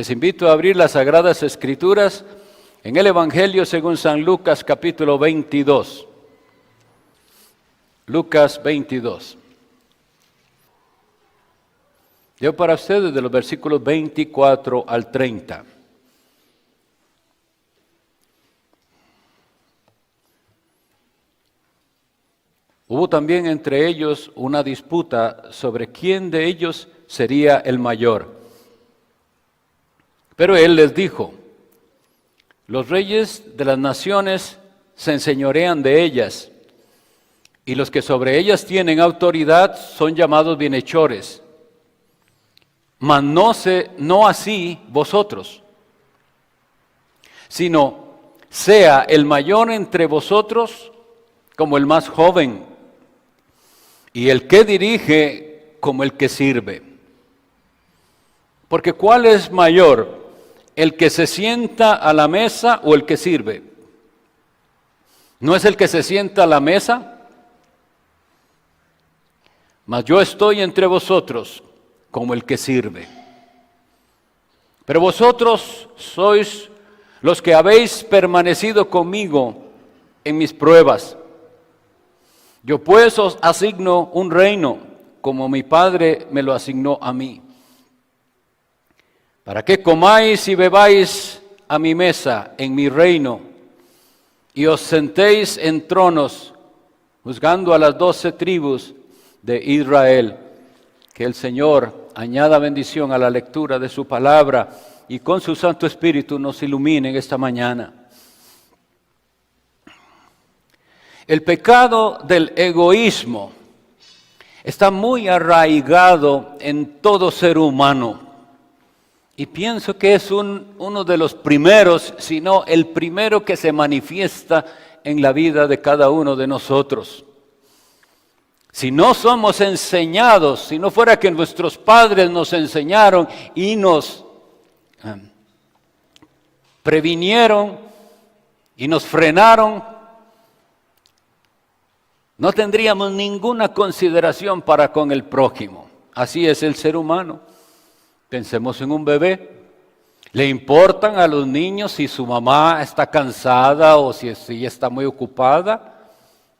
Les invito a abrir las Sagradas Escrituras en el Evangelio según San Lucas capítulo 22. Lucas 22. Leo para ustedes de los versículos 24 al 30. Hubo también entre ellos una disputa sobre quién de ellos sería el mayor. Pero él les dijo: los reyes de las naciones se enseñorean de ellas, y los que sobre ellas tienen autoridad son llamados bienhechores. Mas no así vosotros, sino sea el mayor entre vosotros como el más joven, y el que dirige como el que sirve. Porque ¿cuál es mayor, el que se sienta a la mesa o el que sirve? ¿No es el que se sienta a la mesa? Mas yo estoy entre vosotros como el que sirve. Pero vosotros sois los que habéis permanecido conmigo en mis pruebas. Yo pues os asigno un reino, como mi Padre me lo asignó a mí, para que comáis y bebáis a mi mesa en mi reino, y os sentéis en tronos, juzgando a las 12 tribus de Israel. Que el Señor añada bendición a la lectura de su palabra y con su Santo Espíritu nos ilumine en esta mañana. El pecado del egoísmo está muy arraigado en todo ser humano y pienso que es uno de los primeros, si no el primero que se manifiesta en la vida de cada uno de nosotros. Si no somos enseñados, si no fuera que nuestros padres nos enseñaron y nos previnieron y nos frenaron, no tendríamos ninguna consideración para con el prójimo. Así es el ser humano. Pensemos en un bebé. ¿Le importan a los niños si su mamá está cansada o si ella está muy ocupada?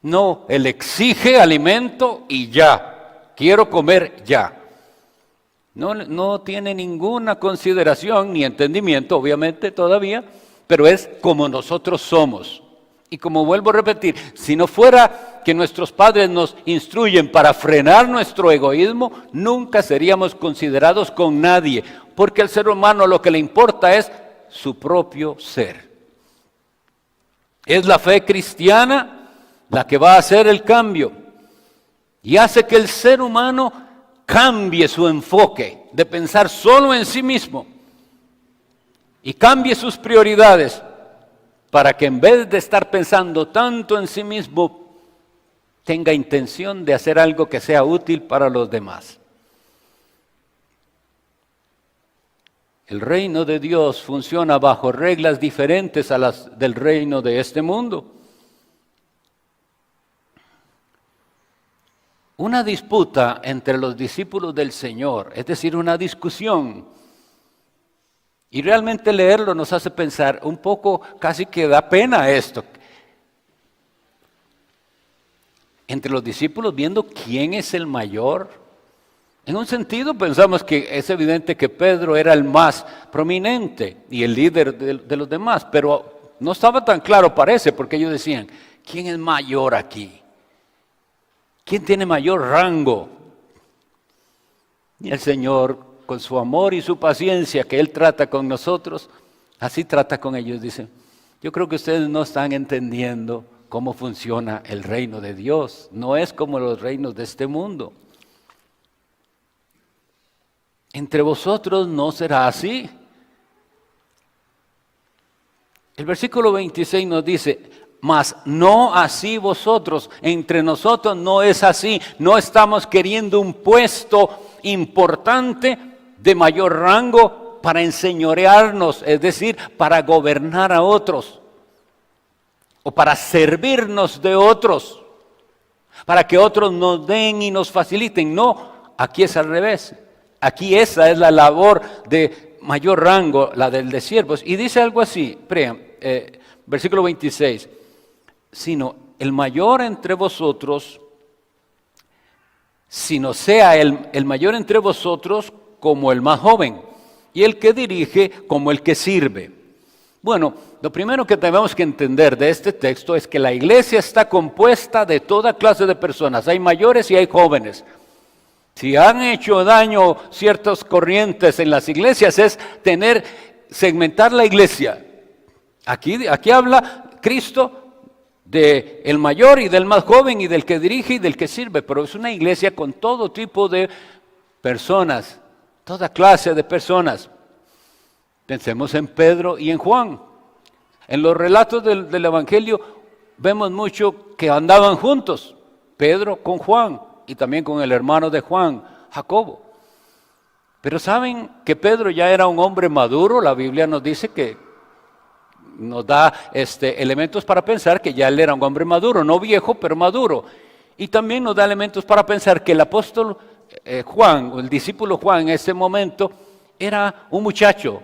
No, él exige alimento y ya. Quiero comer ya. No tiene ninguna consideración ni entendimiento, obviamente todavía, pero es como nosotros somos. Y como vuelvo a repetir, si no fuera que nuestros padres nos instruyen para frenar nuestro egoísmo, nunca seríamos considerados con nadie, porque al ser humano lo que le importa es su propio ser. Es la fe cristiana la que va a hacer el cambio y hace que el ser humano cambie su enfoque de pensar solo en sí mismo y cambie sus prioridades, para que en vez de estar pensando tanto en sí mismo, tenga intención de hacer algo que sea útil para los demás. El reino de Dios funciona bajo reglas diferentes a las del reino de este mundo. Una disputa entre los discípulos del Señor, es decir, una discusión. Y realmente leerlo nos hace pensar un poco, casi que da pena esto. Entre los discípulos viendo quién es el mayor. En un sentido pensamos que es evidente que Pedro era el más prominente y el líder de los demás, pero no estaba tan claro, parece, porque ellos decían: ¿quién es mayor aquí? ¿Quién tiene mayor rango? Y el Señor, con su amor y su paciencia que Él trata con nosotros, así trata con ellos. Dice: yo creo que ustedes no están entendiendo cómo funciona el reino de Dios. No es como los reinos de este mundo. Entre vosotros no será así. El versículo 26 nos dice: mas no así vosotros. Entre nosotros no es así. No estamos queriendo un puesto importante de mayor rango para enseñorearnos, es decir, para gobernar a otros o para servirnos de otros, para que otros nos den y nos faciliten. No, aquí es al revés. Aquí esa es la labor de mayor rango, la del de siervos, y dice algo así, versículo 26, sino el mayor entre vosotros, sino sea el mayor entre vosotros como el más joven, y el que dirige como el que sirve. Bueno, lo primero que tenemos que entender de este texto es que la iglesia está compuesta de toda clase de personas, hay mayores y hay jóvenes. Si han hecho daño ciertas corrientes en las iglesias es segmentar la iglesia. Aquí habla Cristo del mayor y del más joven y del que dirige y del que sirve, pero es una iglesia con todo tipo de personas, toda clase de personas. Pensemos en Pedro y en Juan. En los relatos del Evangelio vemos mucho que andaban juntos, Pedro con Juan y también con el hermano de Juan, Jacobo. Pero ¿saben que Pedro ya era un hombre maduro? La Biblia nos dice que nos da elementos para pensar que ya él era un hombre maduro, no viejo, pero maduro. Y también nos da elementos para pensar que el apóstol Juan, o el discípulo Juan en ese momento, era un muchacho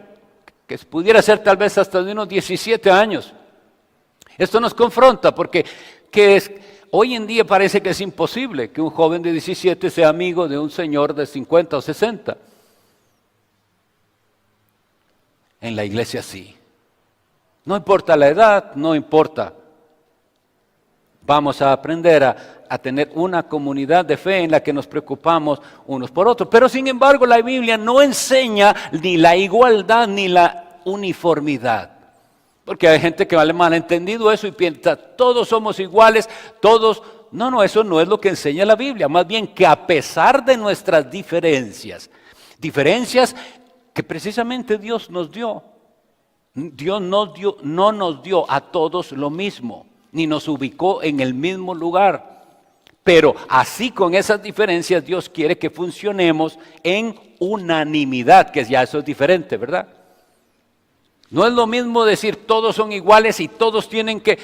que pudiera ser tal vez hasta de unos 17 años. Esto nos confronta porque hoy en día parece que es imposible que un joven de 17 sea amigo de un señor de 50 o 60. En la iglesia sí. No importa la edad, no importa. Vamos a aprender a tener una comunidad de fe en la que nos preocupamos unos por otros. Pero sin embargo la Biblia no enseña ni la igualdad ni la uniformidad. Porque hay gente que vale malentendido eso y piensa, todos somos iguales, todos... No, eso no es lo que enseña la Biblia. Más bien que a pesar de nuestras diferencias que precisamente Dios nos dio, Dios no nos dio a todos lo mismo, ni nos ubicó en el mismo lugar. Pero así con esas diferencias Dios quiere que funcionemos en unanimidad, que ya eso es diferente, ¿verdad? No es lo mismo decir todos son iguales y todos tienen que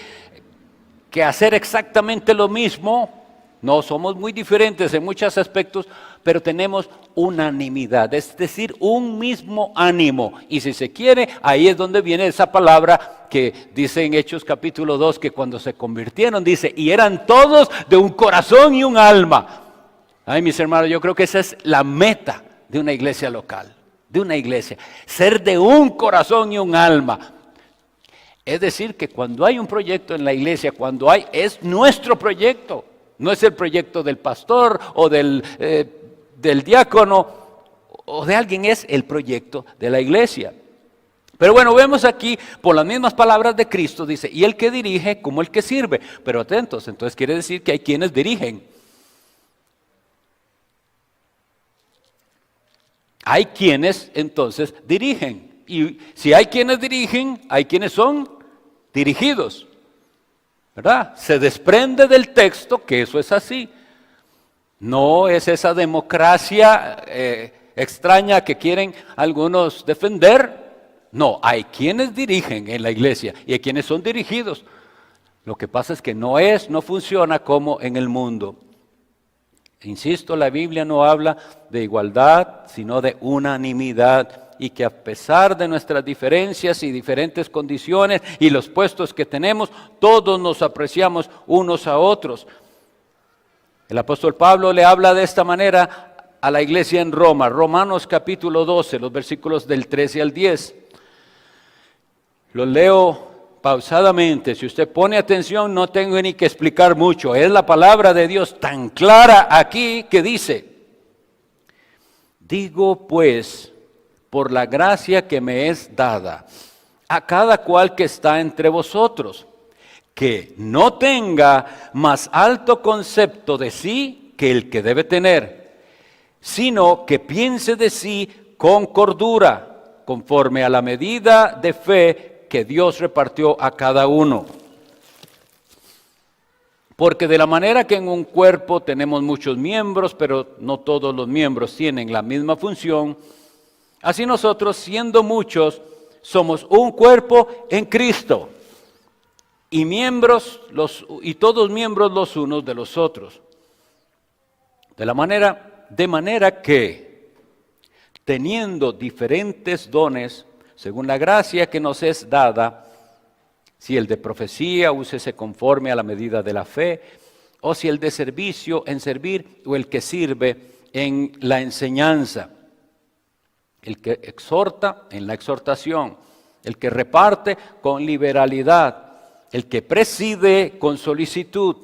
hacer exactamente lo mismo. No, somos muy diferentes en muchos aspectos, pero tenemos unanimidad, es decir, un mismo ánimo. Y si se quiere, ahí es donde viene esa palabra que dice en Hechos capítulo 2, que cuando se convirtieron, dice, y eran todos de un corazón y un alma. Ay, mis hermanos, yo creo que esa es la meta de una iglesia local, de una iglesia, ser de un corazón y un alma. Es decir, que cuando hay un proyecto en la iglesia, es nuestro proyecto. No es el proyecto del pastor o del diácono o de alguien, es el proyecto de la iglesia. Pero bueno, vemos aquí, por las mismas palabras de Cristo, dice, y el que dirige como el que sirve. Pero atentos, entonces quiere decir que hay quienes dirigen. Hay quienes entonces dirigen. Y si hay quienes dirigen, hay quienes son dirigidos. ¿Verdad? Se desprende del texto que eso es así. No es esa democracia extraña que quieren algunos defender. No, hay quienes dirigen en la iglesia y hay quienes son dirigidos. Lo que pasa es que no funciona como en el mundo. Insisto, la Biblia no habla de igualdad, sino de unanimidad. Y que a pesar de nuestras diferencias y diferentes condiciones y los puestos que tenemos, todos nos apreciamos unos a otros. El apóstol Pablo le habla de esta manera a la iglesia en Roma, Romanos capítulo 12, los versículos del 13 al 10. Los leo pausadamente, si usted pone atención no tengo ni que explicar mucho, es la palabra de Dios tan clara aquí que dice, digo pues, por la gracia que me es dada, a cada cual que está entre vosotros, que no tenga más alto concepto de sí que el que debe tener, sino que piense de sí con cordura, conforme a la medida de fe que Dios repartió a cada uno. Porque de la manera que en un cuerpo tenemos muchos miembros, pero no todos los miembros tienen la misma función, así nosotros, siendo muchos, somos un cuerpo en Cristo y todos miembros los unos de los otros. De manera que teniendo diferentes dones, según la gracia que nos es dada, si el de profecía, úsese conforme a la medida de la fe, o si el de servicio en servir, o el que sirve en la enseñanza, el que exhorta en la exhortación, el que reparte con liberalidad, el que preside con solicitud,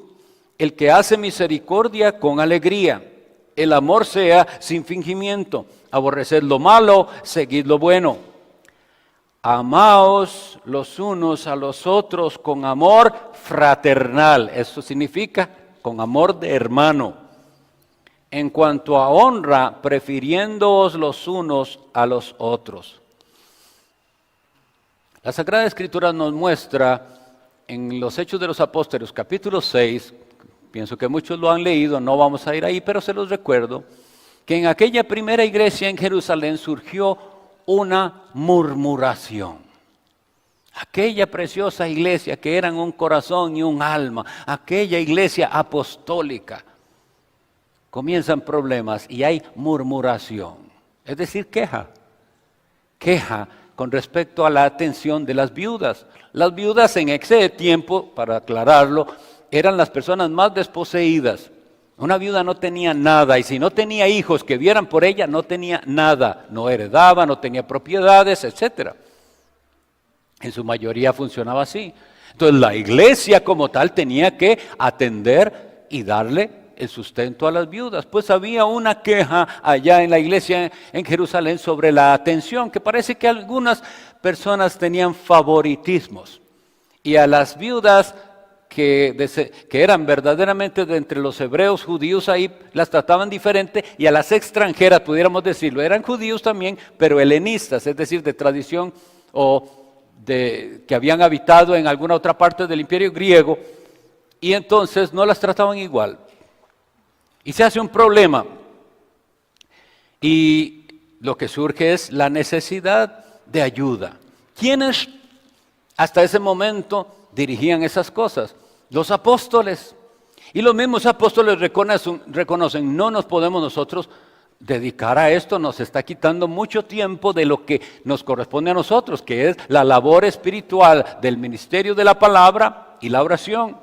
el que hace misericordia con alegría. El amor sea sin fingimiento, aborreced lo malo, seguid lo bueno. Amaos los unos a los otros con amor fraternal, eso significa con amor de hermano. En cuanto a honra, prefiriéndoos los unos a los otros. La Sagrada Escritura nos muestra en los Hechos de los Apóstoles, capítulo 6, pienso que muchos lo han leído, no vamos a ir ahí, pero se los recuerdo, que en aquella primera iglesia en Jerusalén surgió una murmuración. Aquella preciosa iglesia que eran un corazón y un alma, aquella iglesia apostólica, comienzan problemas y hay murmuración, es decir, queja con respecto a la atención de las viudas. Las viudas en ese tiempo, para aclararlo, eran las personas más desposeídas. Una viuda no tenía nada y si no tenía hijos que vieran por ella, no tenía nada, no heredaba, no tenía propiedades, etc. En su mayoría funcionaba así. Entonces la iglesia como tal tenía que atender y darle el sustento a las viudas. Pues había una queja allá en la iglesia en Jerusalén sobre la atención, que parece que algunas personas tenían favoritismos. Y a las viudas que eran verdaderamente de entre los hebreos judíos, ahí las trataban diferente, y a las extranjeras, pudiéramos decirlo, eran judíos también, pero helenistas, es decir, de tradición o que habían habitado en alguna otra parte del imperio griego, y entonces no las trataban igual. Y se hace un problema, y lo que surge es la necesidad de ayuda. ¿Quiénes hasta ese momento dirigían esas cosas? Los apóstoles. Y los mismos apóstoles reconocen, no nos podemos nosotros dedicar a esto, nos está quitando mucho tiempo de lo que nos corresponde a nosotros, que es la labor espiritual del ministerio de la palabra y la oración.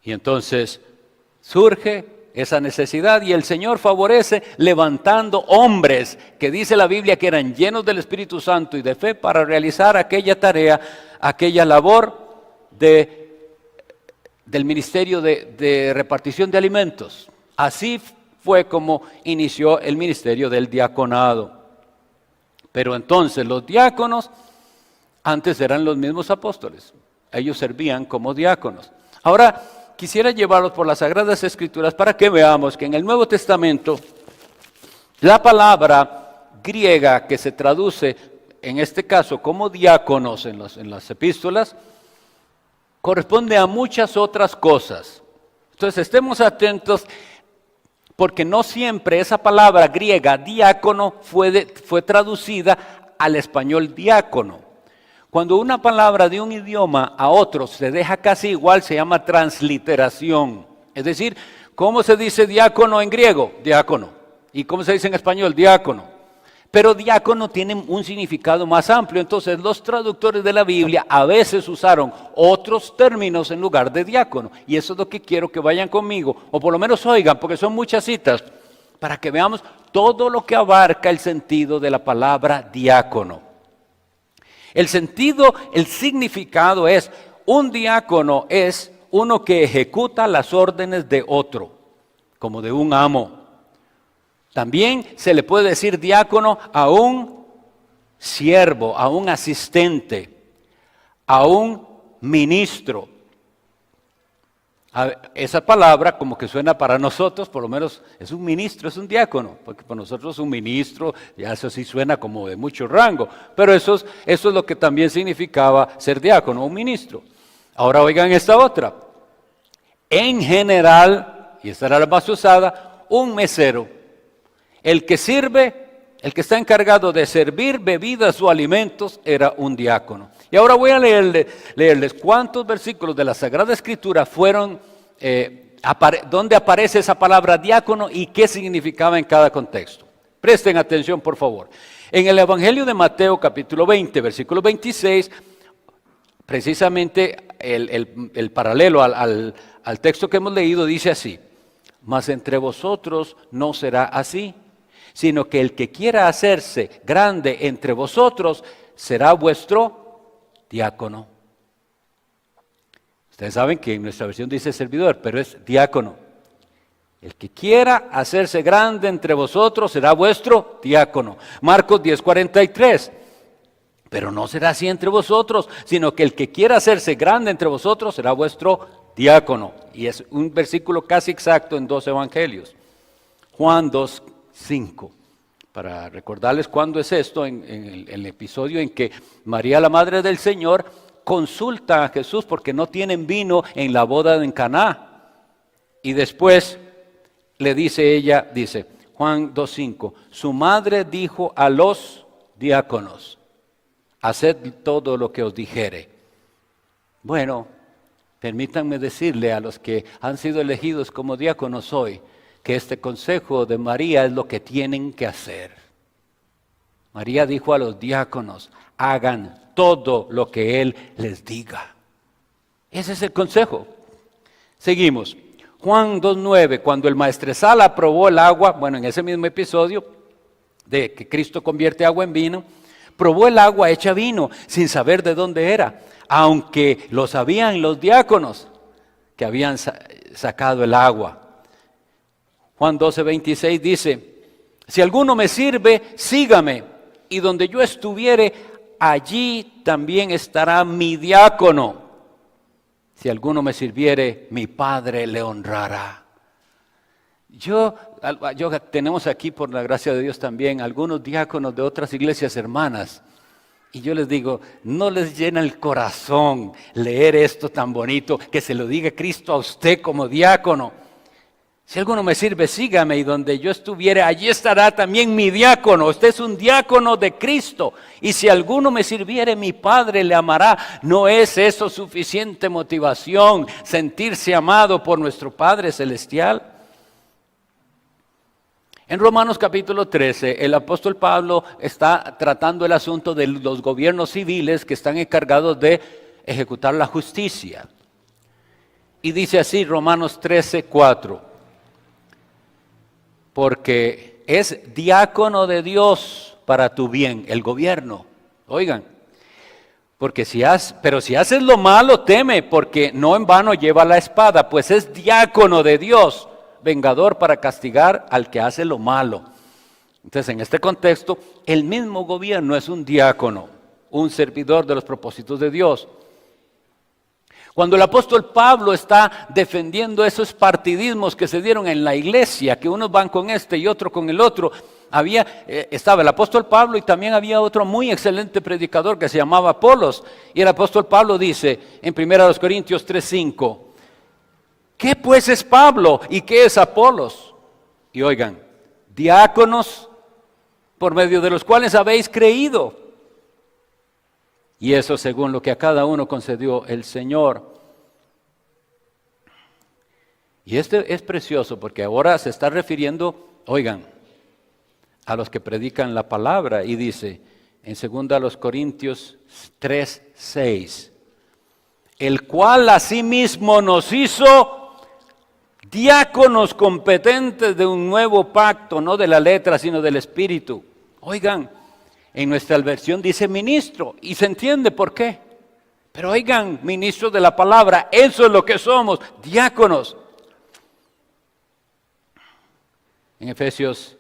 Y entonces surge esa necesidad y el Señor favorece levantando hombres que dice la Biblia que eran llenos del Espíritu Santo y de fe para realizar aquella tarea, aquella labor del ministerio de repartición de alimentos. Así fue como inició el ministerio del diaconado. Pero entonces los diáconos antes eran los mismos apóstoles. Ellos servían como diáconos. Ahora quisiera llevarlos por las Sagradas Escrituras para que veamos que en el Nuevo Testamento la palabra griega que se traduce en este caso como diáconos en las epístolas corresponde a muchas otras cosas. Entonces estemos atentos porque no siempre esa palabra griega diácono fue traducida al español diácono. Cuando una palabra de un idioma a otro se deja casi igual, se llama transliteración. Es decir, ¿cómo se dice diácono en griego? Diácono. ¿Y cómo se dice en español? Diácono. Pero diácono tiene un significado más amplio. Entonces los traductores de la Biblia a veces usaron otros términos en lugar de diácono. Y eso es lo que quiero que vayan conmigo, o por lo menos oigan, porque son muchas citas, para que veamos todo lo que abarca el sentido de la palabra diácono. El sentido, el significado es, un diácono es uno que ejecuta las órdenes de otro, como de un amo. También se le puede decir diácono a un siervo, a un asistente, a un ministro. Esa palabra como que suena para nosotros, por lo menos es un ministro, es un diácono, porque para nosotros un ministro, ya eso sí suena como de mucho rango, pero eso es lo que también significaba ser diácono, un ministro. Ahora oigan esta otra. En general, y esta era la más usada, un mesero. El que sirve, el que está encargado de servir bebidas o alimentos, era un diácono. Y ahora voy a leerles cuántos versículos de la Sagrada Escritura fueron ¿Dónde aparece esa palabra diácono y qué significaba en cada contexto? Presten atención, por favor. En el Evangelio de Mateo, capítulo 20, versículo 26, precisamente el paralelo al texto que hemos leído dice así: mas entre vosotros no será así, sino que el que quiera hacerse grande entre vosotros será vuestro diácono. Ustedes saben que en nuestra versión dice servidor, pero es diácono. El que quiera hacerse grande entre vosotros será vuestro diácono. Marcos 10:43. Pero no será así entre vosotros, sino que el que quiera hacerse grande entre vosotros será vuestro diácono. Y es un versículo casi exacto en dos evangelios. Juan 2:5. Para recordarles cuándo es esto, en el episodio en que María, la madre del Señor, consulta a Jesús porque no tienen vino en la boda en Caná. Y después le dice ella, dice Juan 2:5, su madre dijo a los diáconos: haced todo lo que os dijere. Bueno, permítanme decirle a los que han sido elegidos como diáconos hoy, que este consejo de María es lo que tienen que hacer. María dijo a los diáconos: hagan todo lo que Él les diga. Ese es el consejo. Seguimos. Juan 2:9, cuando el maestresala aprobó el agua, bueno, en ese mismo episodio de que Cristo convierte agua en vino, probó el agua hecha vino sin saber de dónde era, aunque lo sabían los diáconos que habían sacado el agua. Juan 12:26 dice: si alguno me sirve, sígame, y donde yo estuviere, allí también estará mi diácono. Si alguno me sirviere, mi Padre le honrará. Tenemos aquí, por la gracia de Dios también, algunos diáconos de otras iglesias hermanas. Y yo les digo, no les llena el corazón leer esto tan bonito, que se lo diga Cristo a usted como diácono. Si alguno me sirve, sígame, y donde yo estuviere, allí estará también mi diácono. Usted es un diácono de Cristo. Y si alguno me sirviere, mi Padre le amará. ¿No es eso suficiente motivación, sentirse amado por nuestro Padre Celestial? En Romanos capítulo 13, el apóstol Pablo está tratando el asunto de los gobiernos civiles que están encargados de ejecutar la justicia. Y dice así, Romanos 13:4. Porque es diácono de Dios para tu bien, el gobierno. Oigan, pero si haces lo malo, teme, porque no en vano lleva la espada, pues es diácono de Dios, vengador para castigar al que hace lo malo. Entonces, en este contexto, el mismo gobierno es un diácono, un servidor de los propósitos de Dios. Cuando el apóstol Pablo está defendiendo esos partidismos que se dieron en la iglesia, que unos van con este y otro con el otro, estaba el apóstol Pablo y también había otro muy excelente predicador que se llamaba Apolos. Y el apóstol Pablo dice en 1 Corintios 3:5, ¿qué pues es Pablo y qué es Apolos? Y oigan, diáconos por medio de los cuales habéis creído. Y eso según lo que a cada uno concedió el Señor. Y este es precioso porque ahora se está refiriendo, oigan, a los que predican la palabra. Y dice en 2 Corintios 3:6, el cual asimismo nos hizo diáconos competentes de un nuevo pacto, no de la letra, sino del Espíritu. Oigan, en nuestra versión dice ministro, y se entiende por qué. Pero oigan, ministros de la palabra, eso es lo que somos, diáconos. En Efesios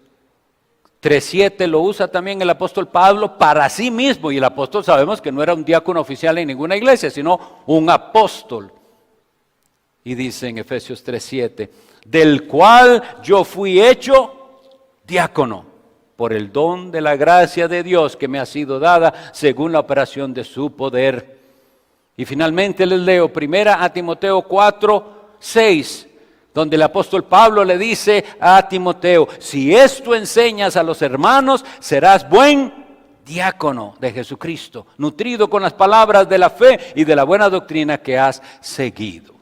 3:7 lo usa también el apóstol Pablo para sí mismo, y el apóstol sabemos que no era un diácono oficial en ninguna iglesia, sino un apóstol. Y dice en Efesios 3:7, del cual yo fui hecho diácono por el don de la gracia de Dios que me ha sido dada según la operación de su poder. Y finalmente les leo 1 Timoteo 4:6, donde el apóstol Pablo le dice a Timoteo, si esto enseñas a los hermanos, serás buen diácono de Jesucristo, nutrido con las palabras de la fe y de la buena doctrina que has seguido.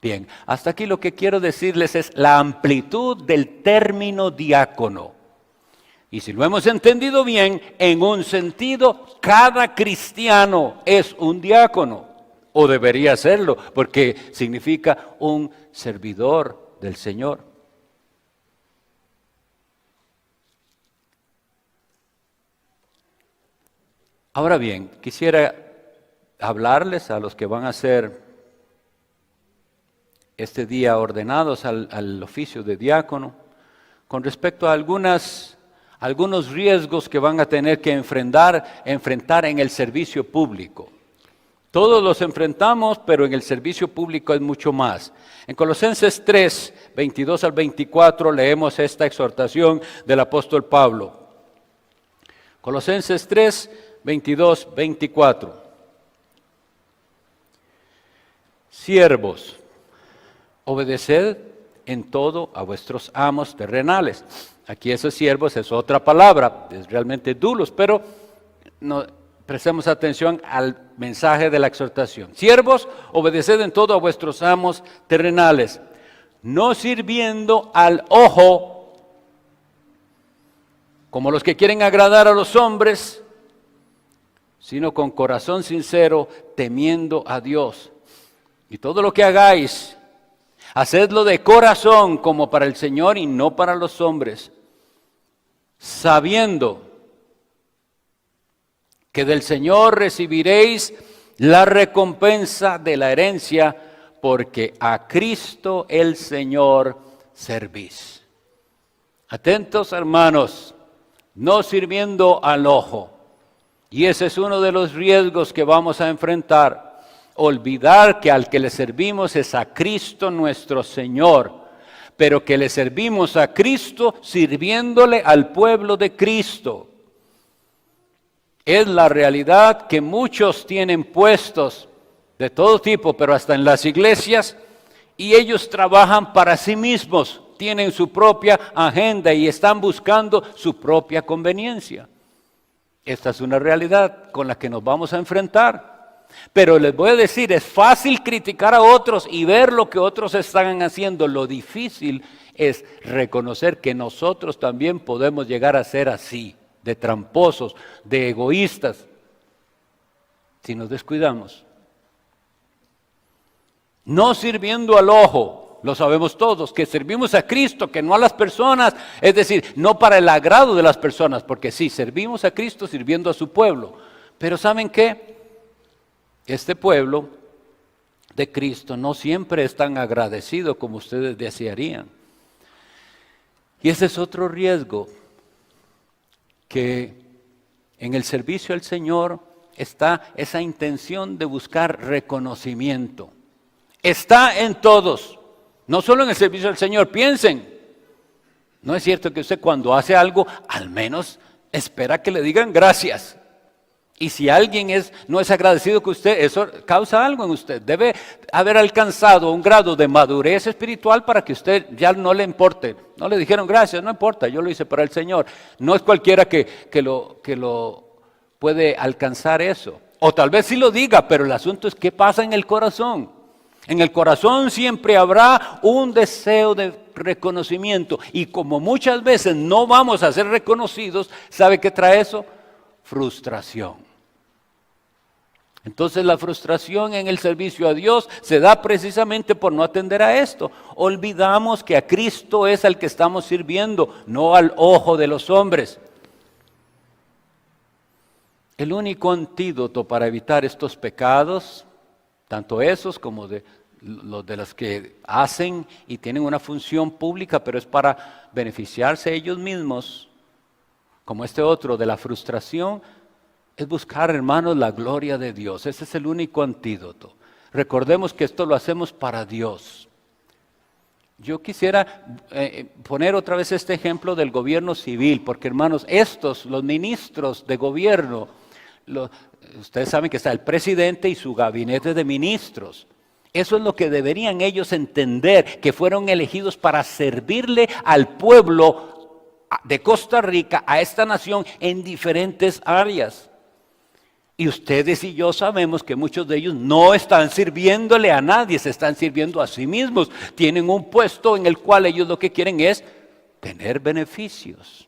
Bien, hasta aquí lo que quiero decirles es la amplitud del término diácono. Y si lo hemos entendido bien, en un sentido, cada cristiano es un diácono, o debería serlo, porque significa un servidor del Señor. Ahora bien, quisiera hablarles a los que van a ser este día ordenados al oficio de diácono, con respecto a algunos riesgos que van a tener que enfrentar en el servicio público. Todos los enfrentamos, pero en el servicio público es mucho más. En Colosenses 3, 22 al 24 leemos esta exhortación del apóstol Pablo. Colosenses 3, 22, 24. Siervos, obedeced en todo a vuestros amos terrenales. Aquí esos siervos es otra palabra, es realmente dulos, pero no prestemos atención al mensaje de la exhortación. Siervos, obedeced en todo a vuestros amos terrenales, no sirviendo al ojo, como los que quieren agradar a los hombres, sino con corazón sincero, temiendo a Dios. Y todo lo que hagáis, hacedlo de corazón como para el Señor y no para los hombres, sabiendo que del Señor recibiréis la recompensa de la herencia, porque a Cristo el Señor servís. Atentos, hermanos, no sirviendo al ojo. Y ese es uno de los riesgos que vamos a enfrentar. Olvidar que al que le servimos es a Cristo nuestro Señor, pero que le servimos a Cristo sirviéndole al pueblo de Cristo. Es la realidad que muchos tienen puestos de todo tipo, pero hasta en las iglesias, y ellos trabajan para sí mismos, tienen su propia agenda y están buscando su propia conveniencia. Esta es una realidad con la que nos vamos a enfrentar. Pero les voy a decir, es fácil criticar a otros y ver lo que otros están haciendo. Lo difícil es reconocer que nosotros también podemos llegar a ser así, de tramposos, de egoístas, si nos descuidamos. No sirviendo al ojo. Lo sabemos todos, que servimos a Cristo, que no a las personas, es decir, no para el agrado de las personas, porque sí, servimos a Cristo sirviendo a su pueblo. Pero ¿saben qué? Este pueblo de Cristo no siempre es tan agradecido como ustedes desearían. Y ese es otro riesgo, que en el servicio al Señor está esa intención de buscar reconocimiento. Está en todos. No solo en el servicio al Señor, piensen, no es cierto que usted cuando hace algo, al menos espera que le digan gracias. Y si alguien no es agradecido con usted, eso causa algo en usted. Debe haber alcanzado un grado de madurez espiritual para que usted ya no le importe. No le dijeron gracias, no importa, yo lo hice para el Señor. No es cualquiera que lo puede alcanzar eso. O tal vez sí lo diga, pero el asunto es qué pasa en el corazón. En el corazón siempre habrá un deseo de reconocimiento y como muchas veces no vamos a ser reconocidos, ¿sabe qué trae eso? Frustración. Entonces la frustración en el servicio a Dios se da precisamente por no atender a esto. Olvidamos que a Cristo es al que estamos sirviendo, no al ojo de los hombres. El único antídoto para evitar estos pecados, tanto esos como los de los que hacen y tienen una función pública, pero es para beneficiarse ellos mismos, como este otro de la frustración, es buscar, hermanos, la gloria de Dios. Ese es el único antídoto. Recordemos que esto lo hacemos para Dios. Yo quisiera poner otra vez este ejemplo del gobierno civil, porque hermanos, los ministros de gobierno, ustedes saben que está el presidente y su gabinete de ministros. Eso es lo que deberían ellos entender, que fueron elegidos para servirle al pueblo de Costa Rica, a esta nación, en diferentes áreas. Y ustedes y yo sabemos que muchos de ellos no están sirviéndole a nadie, se están sirviendo a sí mismos. Tienen un puesto en el cual ellos lo que quieren es tener beneficios.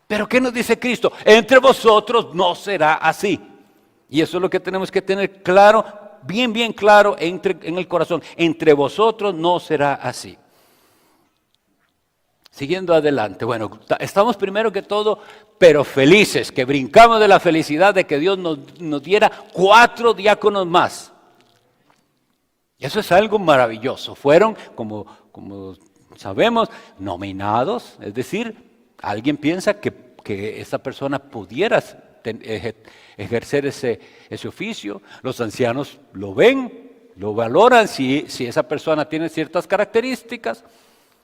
Pero ¿qué nos dice Cristo? Entre vosotros no será así. Y eso es lo que tenemos que tener claro, bien claro en el corazón. Entre vosotros no será así. Siguiendo adelante, bueno, estamos primero que todo, pero felices, que brincamos de la felicidad de que Dios nos diera 4 diáconos más. Y eso es algo maravilloso. Fueron, como sabemos, nominados, es decir, alguien piensa que esa persona pudiera ejercer ese oficio. Los ancianos lo ven, lo valoran, si esa persona tiene ciertas características.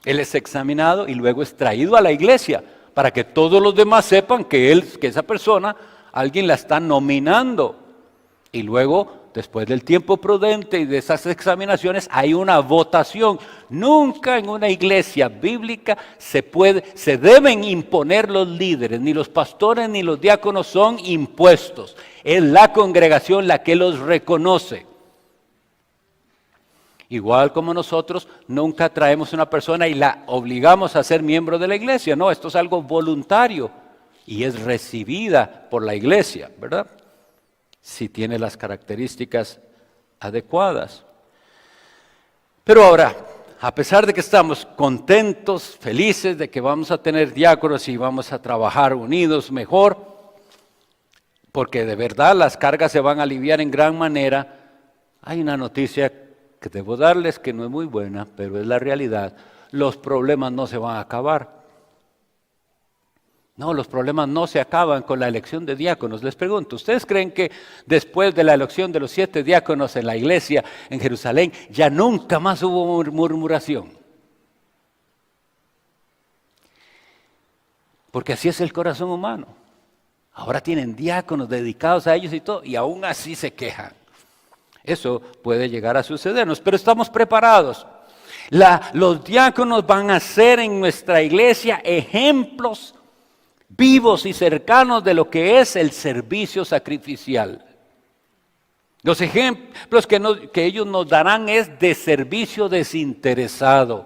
Él es examinado y luego es traído a la iglesia para que todos los demás sepan que esa persona, alguien la está nominando. Y luego, después del tiempo prudente y de esas examinaciones, hay una votación. Nunca en una iglesia bíblica se deben imponer los líderes, ni los pastores ni los diáconos son impuestos. Es la congregación la que los reconoce. Igual como nosotros nunca traemos una persona y la obligamos a ser miembro de la iglesia. No, esto es algo voluntario y es recibida por la iglesia, ¿verdad? Si tiene las características adecuadas. Pero ahora, a pesar de que estamos contentos, felices de que vamos a tener diáconos y vamos a trabajar unidos mejor, porque de verdad las cargas se van a aliviar en gran manera, hay una noticia que debo darles que no es muy buena, pero es la realidad. Los problemas no se van a acabar. No, los problemas no se acaban con la elección de diáconos. Les pregunto, ¿ustedes creen que después de la elección de los 7 diáconos en la iglesia en Jerusalén, ya nunca más hubo murmuración? Porque así es el corazón humano. Ahora tienen diáconos dedicados a ellos y todo, y aún así se quejan. Eso puede llegar a sucedernos, pero estamos preparados. Los diáconos van a ser en nuestra iglesia ejemplos vivos y cercanos de lo que es el servicio sacrificial. Los ejemplos que ellos nos darán es de servicio desinteresado.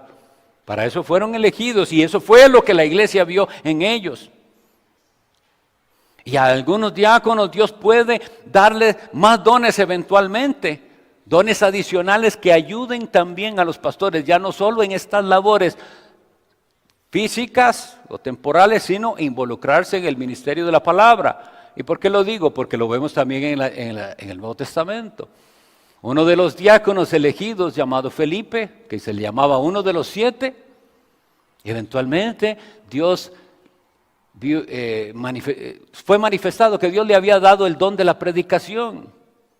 Para eso fueron elegidos y eso fue lo que la iglesia vio en ellos. Y a algunos diáconos Dios puede darles más dones eventualmente, dones adicionales que ayuden también a los pastores, ya no solo en estas labores físicas o temporales, sino involucrarse en el ministerio de la palabra. ¿Y por qué lo digo? Porque lo vemos también en el Nuevo Testamento. Uno de los diáconos elegidos, llamado Felipe, que se le llamaba uno de los 7, eventualmente Dios fue manifestado que Dios le había dado el don de la predicación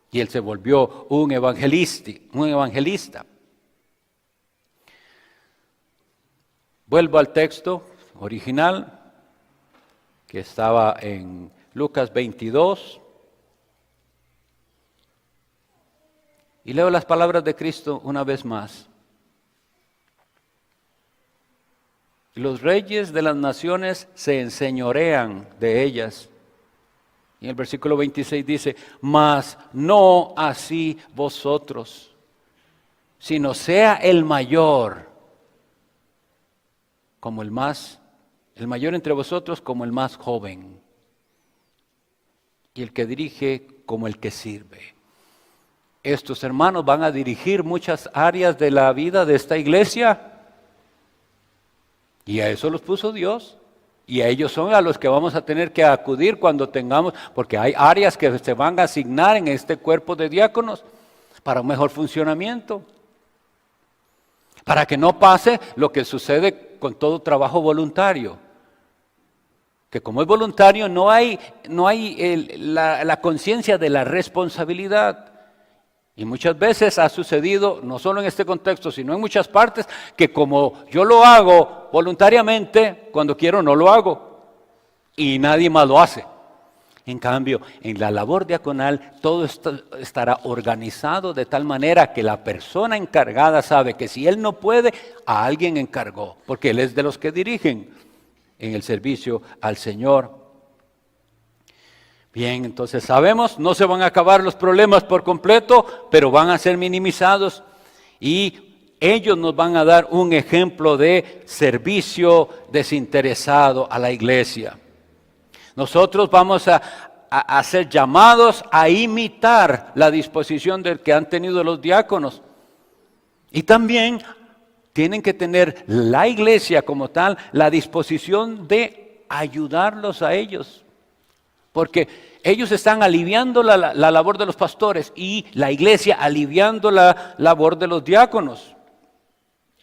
y él se volvió un evangelista. Vuelvo al texto original que estaba en Lucas 22 y leo las palabras de Cristo una vez más. Los reyes de las naciones se enseñorean de ellas. Y en el versículo 26 dice, mas no así vosotros, sino sea el mayor como el mayor entre vosotros como el más joven, y el que dirige como el que sirve. Estos hermanos van a dirigir muchas áreas de la vida de esta iglesia. Y a eso los puso Dios. Y a ellos son a los que vamos a tener que acudir cuando tengamos, porque hay áreas que se van a asignar en este cuerpo de diáconos para un mejor funcionamiento. Para que no pase lo que sucede con todo trabajo voluntario. Que como es voluntario no hay la conciencia de la responsabilidad. Y muchas veces ha sucedido, no solo en este contexto, sino en muchas partes, que como yo lo hago voluntariamente, cuando quiero no lo hago. Y nadie más lo hace. En cambio, en la labor diaconal, todo esto estará organizado de tal manera que la persona encargada sabe que si él no puede, a alguien encargó. Porque él es de los que dirigen en el servicio al Señor. Bien, entonces sabemos, no se van a acabar los problemas por completo, pero van a ser minimizados y ellos nos van a dar un ejemplo de servicio desinteresado a la iglesia. Nosotros vamos a ser llamados a imitar la disposición del que han tenido los diáconos. Y también tienen que tener la iglesia como tal la disposición de ayudarlos a ellos. Porque ellos están aliviando la labor de los pastores y la iglesia aliviando la labor de los diáconos.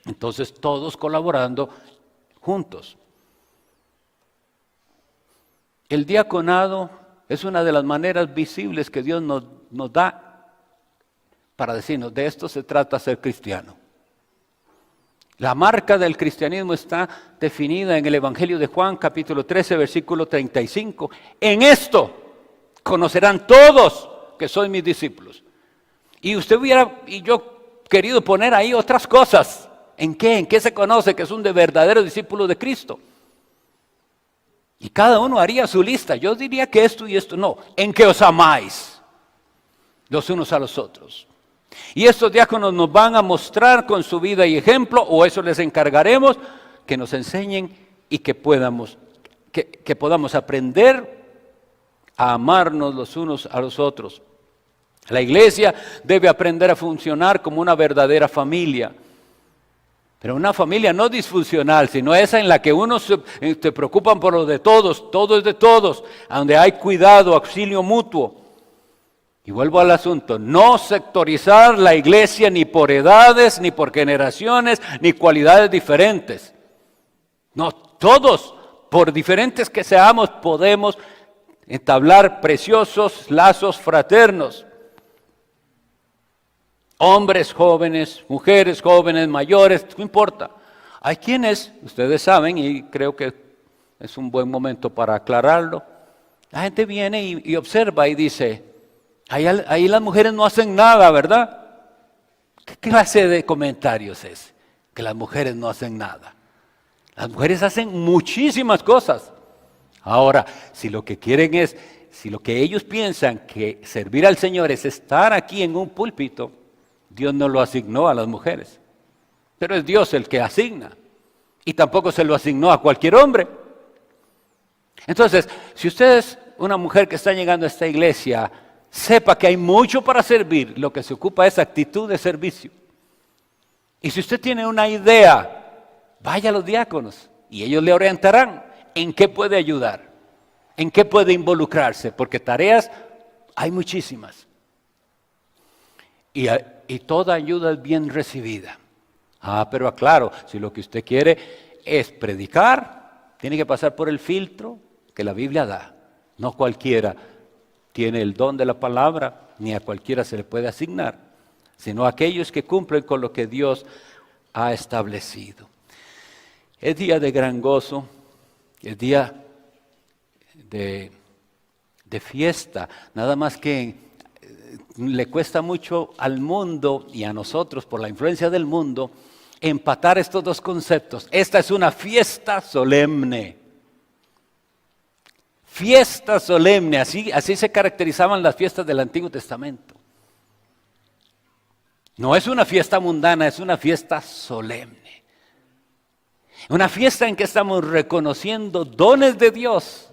Entonces todos colaborando juntos. El diaconado es una de las maneras visibles que Dios nos da para decirnos, de esto se trata ser cristiano. La marca del cristianismo está definida en el Evangelio de Juan, capítulo 13, versículo 35. En esto conocerán todos que soy mis discípulos. Y usted y yo querido poner ahí otras cosas. ¿En qué? ¿En qué se conoce que es un verdadero discípulo de Cristo? Y cada uno haría su lista. Yo diría que esto y esto no. En que os amáis los unos a los otros. Y estos diáconos nos van a mostrar con su vida y ejemplo, o eso les encargaremos, que nos enseñen y que podamos aprender a amarnos los unos a los otros. La iglesia debe aprender a funcionar como una verdadera familia. Pero una familia no disfuncional, sino esa en la que unos se preocupan por lo de todos, todo es de todos, donde hay cuidado, auxilio mutuo. Y vuelvo al asunto, no sectorizar la iglesia ni por edades, ni por generaciones, ni cualidades diferentes. No, todos, por diferentes que seamos, podemos entablar preciosos lazos fraternos. Hombres jóvenes, mujeres jóvenes, mayores, no importa. Hay quienes, ustedes saben, y creo que es un buen momento para aclararlo, la gente viene y observa y dice, ahí las mujeres no hacen nada, ¿verdad? ¿Qué clase de comentarios es? Que las mujeres no hacen nada. Las mujeres hacen muchísimas cosas. Ahora, si lo que ellos piensan que servir al Señor es estar aquí en un púlpito, Dios no lo asignó a las mujeres, pero es Dios el que asigna, y tampoco se lo asignó a cualquier hombre. Entonces, si usted es una mujer que está llegando a esta iglesia, sepa que hay mucho para servir, lo que se ocupa es actitud de servicio. Y si usted tiene una idea, vaya a los diáconos, y ellos le orientarán en qué puede ayudar, en qué puede involucrarse, porque tareas hay muchísimas. Y toda ayuda es bien recibida. Pero aclaro, si lo que usted quiere es predicar, tiene que pasar por el filtro que la Biblia da. No cualquiera tiene el don de la palabra, ni a cualquiera se le puede asignar, sino a aquellos que cumplen con lo que Dios ha establecido. Es día de gran gozo, es día de fiesta, nada más que le cuesta mucho al mundo y a nosotros por la influencia del mundo empatar estos dos conceptos. Esta es una fiesta solemne. Fiesta solemne, así se caracterizaban las fiestas del Antiguo Testamento. No es una fiesta mundana, es una fiesta solemne. Una fiesta en que estamos reconociendo dones de Dios.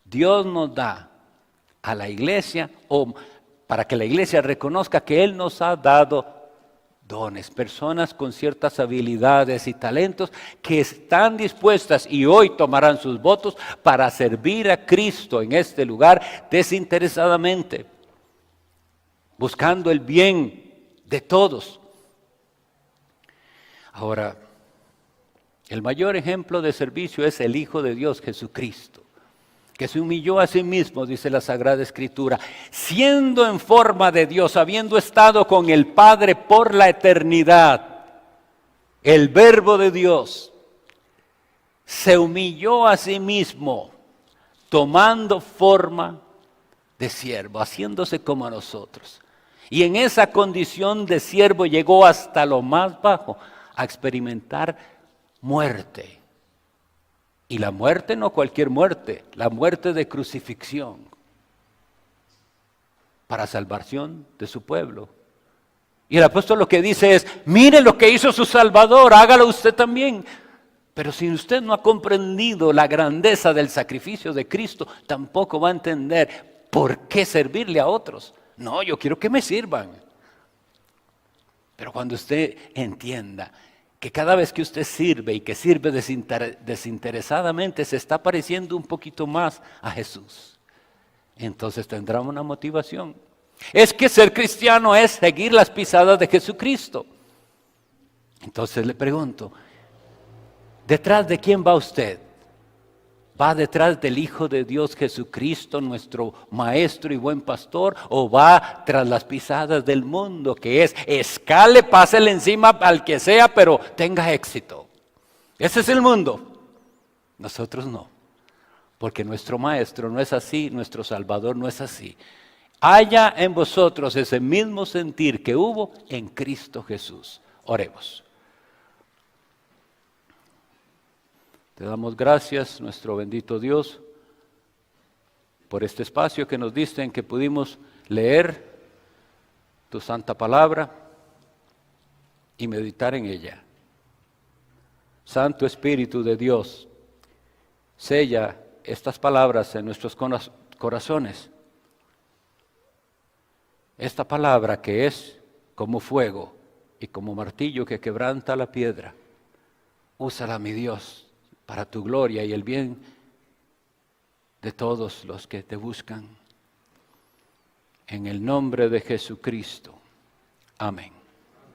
Dios nos da a la iglesia, o para que la iglesia reconozca que Él nos ha dado dones, personas con ciertas habilidades y talentos que están dispuestas y hoy tomarán sus votos para servir a Cristo en este lugar desinteresadamente, buscando el bien de todos. Ahora, el mayor ejemplo de servicio es el Hijo de Dios, Jesucristo, que se humilló a sí mismo, dice la Sagrada Escritura, siendo en forma de Dios, habiendo estado con el Padre por la eternidad, el Verbo de Dios, se humilló a sí mismo, tomando forma de siervo, haciéndose como nosotros. Y en esa condición de siervo llegó hasta lo más bajo, a experimentar muerte. Y la muerte no cualquier muerte, la muerte de crucifixión para salvación de su pueblo. Y el apóstol lo que dice es, mire lo que hizo su Salvador, hágalo usted también. Pero si usted no ha comprendido la grandeza del sacrificio de Cristo, tampoco va a entender por qué servirle a otros. No, yo quiero que me sirvan. Pero cuando usted entienda que cada vez que usted sirve y que sirve desinteresadamente, se está pareciendo un poquito más a Jesús, entonces tendrá una motivación. Es que ser cristiano es seguir las pisadas de Jesucristo. Entonces le pregunto, ¿detrás de quién va usted? ¿Va detrás del Hijo de Dios Jesucristo, nuestro Maestro y buen Pastor? ¿O va tras las pisadas del mundo, que es escale, pásele encima al que sea, pero tenga éxito? Ese es el mundo. Nosotros no, porque nuestro Maestro no es así, nuestro Salvador no es así. Haya en vosotros ese mismo sentir que hubo en Cristo Jesús. Oremos. Te damos gracias, nuestro bendito Dios, por este espacio que nos diste en que pudimos leer tu santa palabra y meditar en ella. Santo Espíritu de Dios, sella estas palabras en nuestros corazones. Esta palabra que es como fuego y como martillo que quebranta la piedra, úsala, mi Dios, para tu gloria y el bien de todos los que te buscan. En el nombre de Jesucristo. Amén.